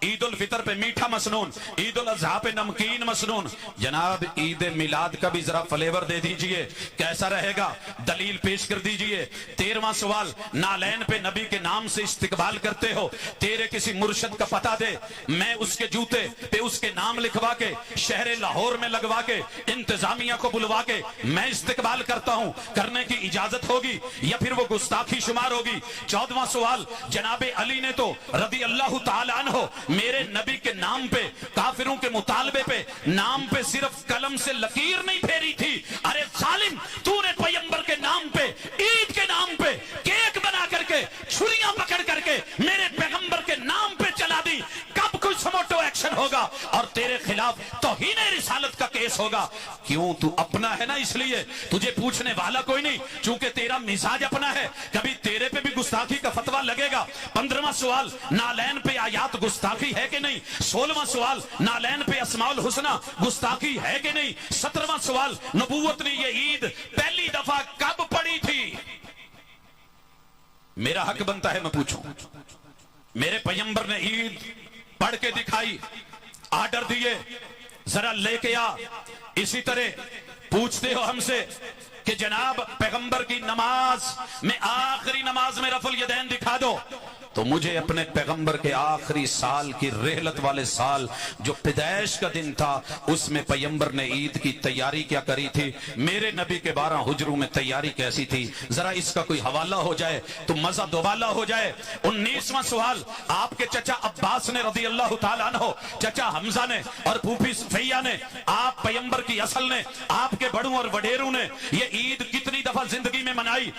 عید الفطر پہ میٹھا مسنون، عید الاضحیٰ پہ نمکین مسنون، جناب عید میلاد کا بھی ذرا فلیور دے دیجئے، کیسا رہے گا؟ دلیل پیش کر دیجئے۔ 13واں سوال، نالین پہ نبی کے نام سے استقبال کرتے ہو، تیرے کسی مرشد کا پتہ دے، میں اس کے جوتے پہ اس کے نام لکھوا کے شہر لاہور میں لگوا کے انتظامیہ کو بلوا کے میں استقبال کرتا ہوں، کرنے کی اجازت ہوگی یا پھر وہ گستاخی شمار ہوگی؟ 14واں سوال، جناب علی نے تو رضی اللہ تعالی عنہ میرے نبی کے نام پہ کافروں کے مطالبے پہ نام پہ صرف قلم سے لکیر نہیں پھیری تھی، ارے ظالم تو نے پیغمبر کے نام پہ عید کے نام پہ کیک بنا کر کے چھریاں پکڑ کر کے میرے پیغمبر کے نام پہ چلا دی، کب کوئی سموٹو ایکشن ہوگا اور تیرے خلاف توہین رسالت کا کیس ہوگا؟ کیوں؟ تو اپنا ہے نا، اس لیے تجھے پوچھنے والا کوئی نہیں، چونکہ تیرا مزاج اپنا ہے، کبھی تیرے پہ بھی گستاخی کا فتویٰ لگے گا۔ 15واں سوال، نالین پہ آیات گستاخی ہے کہ نہیں؟ 16واں سوال، نالین پہ اسماء الحسنہ گستاخی ہے کہ نہیں؟ 17واں سوال، نبوت نے یہ عید پہلی دفعہ کب پڑھی تھی؟ میرا حق بنتا ہے میں پوچھوں، میرے پیغمبر نے عید پڑھ کے دکھائی، آرڈر دیے ذرا لے کے آ۔ اسی طرح پوچھتے ہو ہم سے کہ جناب پیغمبر کی نماز میں آخری نماز میں رفع الیدین دکھا دو، تو مجھے اپنے پیغمبر کے آخری سال کی رحلت والے سال جو پیدائش کا دن تھا اس میں پیغمبر نے عید کی تیاری کیا کری تھی، میرے نبی کے 12 ہجروں میں تیاری کیسی تھی، ذرا اس کا کوئی حوالہ ہو جائے تو مزہ دوبالا ہو جائے۔ 19واں سوال، آپ کے چچا عباس نے رضی اللہ تعالیٰ عنہ، چچا حمزہ نے اور پھوپھی صفیہ نے، آپ پیغمبر کی اصل نے، آپ کے بڑوں اور وڈیروں نے یہ عید کتنی دفعہ زندگی میں منائی؟